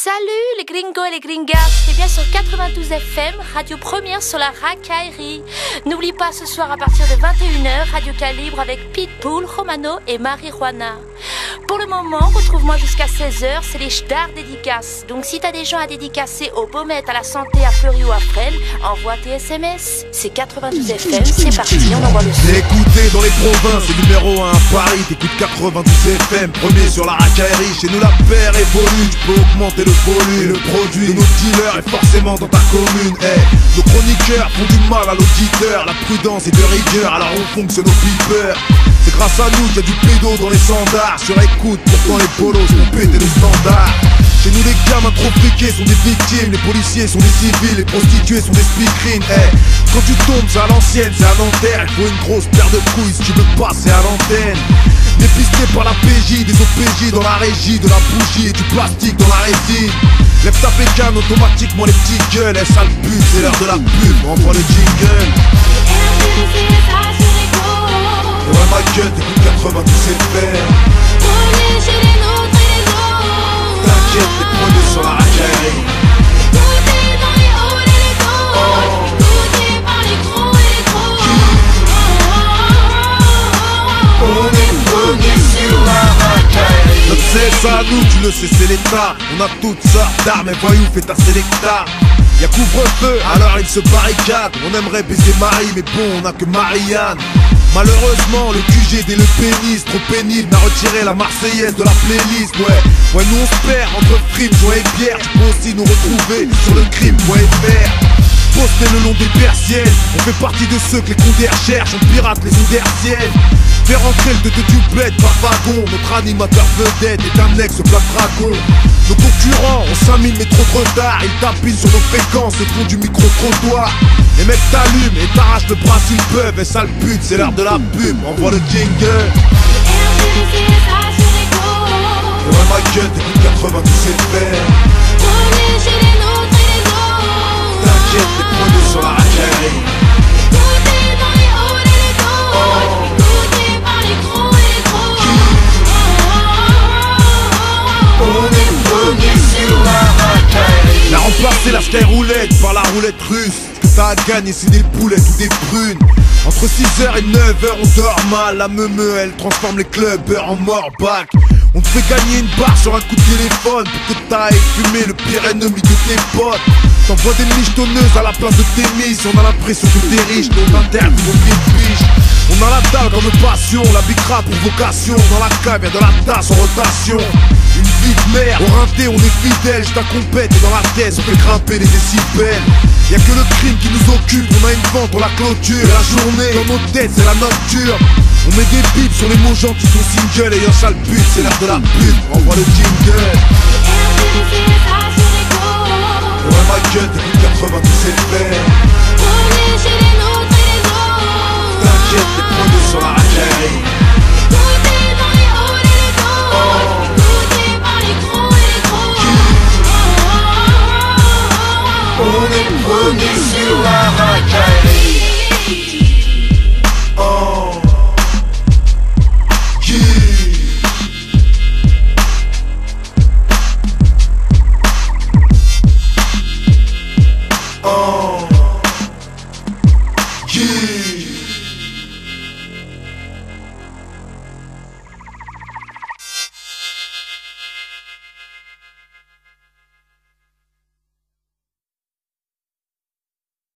Salut les gringos et les gringas, c'est bien sur 92 FM, radio première sur la racaillerie. N'oublie pas ce soir à partir de 21h, Radio Calibre avec Pitbull, Romano et Marijuana. Pour le moment, retrouve-moi jusqu'à 16h, c'est les Stars dédicaces. Donc si t'as des gens à dédicacer au Baumette, à la santé, à Fleury ou à Fresnes, envoie tes SMS. C'est 92 FM, c'est parti, on envoie le son. Écoutez dans les provinces, c'est numéro 1 à Paris, t'écoutes 92 FM, premier sur la racaillerie. Chez nous la paire évolue, tu peux augmenter le volume. Le produit de nos dealers est forcément dans ta commune. Nos chroniqueurs font du mal à l'auditeur, la prudence est de rigueur, alors on fonctionne au piper. C'est grâce à nous qu'il y a du pédo dans les standards. Sur écoute, pourtant les polos sont pétés de standards. Chez nous les gamins trop friqués sont des victimes, les policiers sont des civils, les prostituées sont des speakerines. Quand tu tombes c'est à l'ancienne, c'est à Nanterre, il faut une grosse paire de couilles si tu veux passer à l'antenne. Dépisté par la PJ, des OPJ dans la régie, de la bougie et du plastique dans la résine. Lève ta pécane automatiquement les petits gueules, sale pute, c'est l'heure de la pub, envoie le jingle. Ouais ma gueule, t'écoutes 92 FM. Prenez chez les nôtres et les autres. T'inquiète, t'es premier sur la racaillerie. Écoutez dans les halls et les halls. Écoutez par les gros et les gros. On est premier sur la racaillerie. Notre c'est ça, nous, tu le sais, c'est l'état. On a toutes sortes d'armes, et voyou, fais ta sélecta. Y'a couvre-feu, alors il se barricade. On aimerait baiser Marie, mais bon, on a que Marianne. Malheureusement, le QG et le pénis, trop pénible, m'a retiré la Marseillaise de la playlist. Ouais, nous on se perd entre frimes, joie et bière. Tu peux aussi nous retrouver sur le crime.fr. Posté le long des persiennes, on fait partie de ceux que les condés cherchent. On pirate les ondes hertziennes. Fait rentrer le de du bled par wagon. Notre animateur vedette est un ex-Black Dragon. Nos concurrents ont 5000 mais trop de retard. Ils tapinent sur nos fréquences et font du micro-trottoir. Les mecs t'allument et t'arrachent le bras s'ils peuvent. Et sale pute, c'est l'heure de la pub, envoie le jingle. Ouais ma gueule, t'écoutes 92 FM. Prenez chez les nôtres et les autres. T'inquiète, t'es premier sur la racaillerie. Écoutez dans les halls et les halls. Écoutez par les gros et les gros. On est premier sur la racaillerie. La remplacer la sky roulette par la roulette russe. Ce que t'as à gagner c'est des boulettes ou des prunes. Entre 6h et 9h on dort mal. La meumeux elle transforme les clubbers en morbac. On te fait gagner une barre sur un coup de téléphone pour que t'ailles fumer le pire ennemi de tes potes. T'envoies des michetonneuses à la place de tes mises. On a l'impression que t'es riche, mais on interne vos biches. On a la dalle comme passion, la bicra pour vocation. Dans la cave y'a de la tasse en rotation. Une vie de merde, au rinté on est fidèle. J't'accompagne et dans la tête on fait grimper les décibels. Y'a que le crime qui nous occupe, on a une vente pour la clôture. Et la journée, dans nos têtes c'est la nocturne. On met des bips sur les mots gens qui sont singles. Et un sale but, c'est l'heure de la pub, envoie le jingle. Ouais ma gueule, t'écoutes 92 FM. Prenez chez les nôtres et les autres. T'inquiète, t'es premier sur la racaillerie. Écoutez dans les halls et les halls. Écoutez par les gros et les gros. On est premier sur la